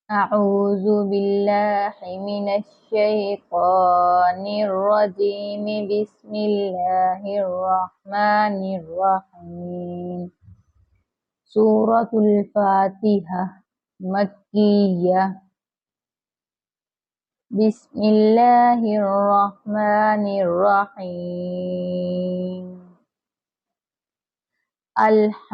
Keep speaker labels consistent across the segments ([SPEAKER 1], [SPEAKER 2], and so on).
[SPEAKER 1] अऊज़ु बिल्लाहि मिनश्शैतानिर्रजीम बिस्मिल्लाहिर्रहमानिर्रहीम। सूरतुल फातिहा मक्किय्यह। बिस्मिल्लाहिर्रहमानिर्रहीम। अल्हम्दुलिल्लाहि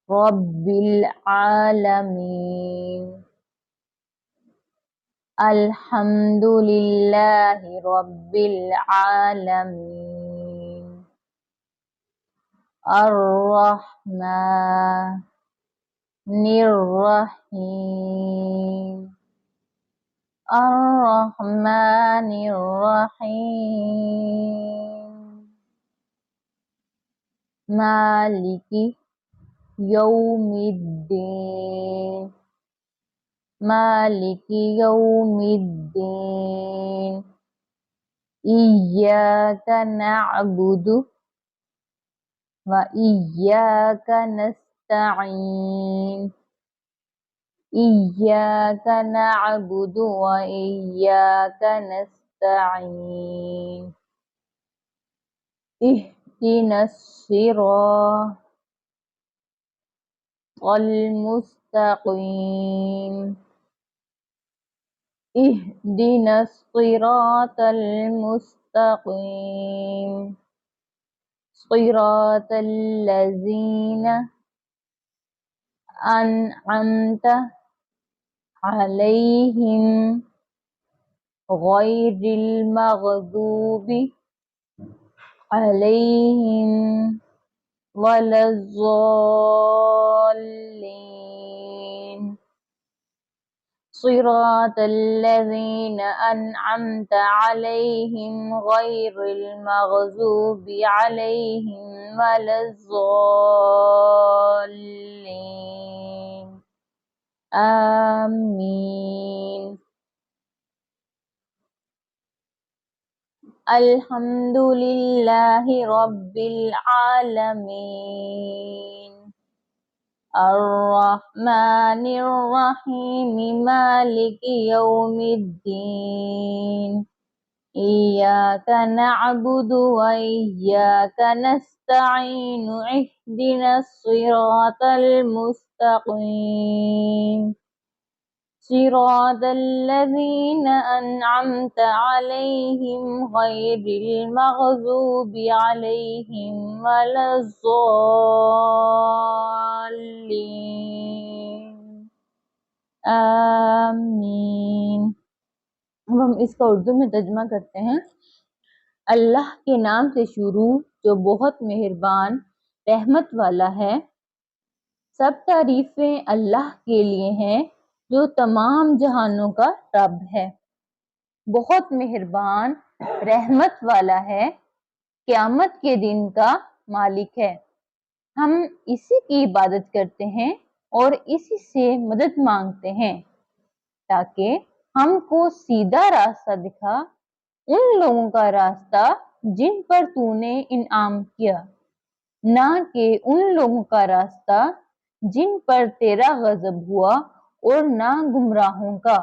[SPEAKER 1] रब्बिल आलमीन। अल्हम्दुलिल्लाहि रब्बिल आलमीन। अर्रहमानिर्रहीम। अर्रहमानिर्रहीम। मालिकि यौमिद्दीन। मालिकि यौमिद्दीन। इय्याका नअबुदु व इय्याका नस्तईन। इय्याका नअबुदु व इय्याका नस्तईन। इहदिनस सिरातल मुस्तकीम। इहदिनस सिरातल मुस्तकीम। सिरातल लज़ीना अनअमता अलैहिम गैरिल मग़दूबि अलैहिम वलज़्ज़ाल्लीन। सिरातल लज़ीना अनअमता अलैहिम गैरिल मग़दूबि अलैहिम वलज़्ज़ाल्लीन। आमीन। अल्हम्दुलिल्लाहि रब्बिल आलमीन। अर्रहमानिर्रहीम मालिकि यौमिद्दीन। इय्याका नअबुदु व इय्याका नस्तईन। इहदिनस सिरातल मुस्तकीम। सिरातल लज़ीना अनअमता अलैहिम गैरिल मग़दूबि अलैहिम वलज़्ज़ाल्लीन। आमीन। अब हम इसका उर्दू में तर्जुमा करते हैं। अल्लाह के नाम से शुरू जो बहुत मेहरबान रहमत वाला है। सब तारीफें अल्लाह के लिए हैं जो तमाम जहानों का रब है, बहुत मेहरबान रहमत वाला है, क़यामत के दिन का मालिक है। हम इसी की इबादत करते हैं और इसी से मदद मांगते हैं ताकि हमको सीधा रास्ता दिखा, उन लोगों का रास्ता जिन पर तूने इनाम किया, ना कि उन लोगों का रास्ता जिन पर तेरा गजब हुआ, और ना गुमराहों का।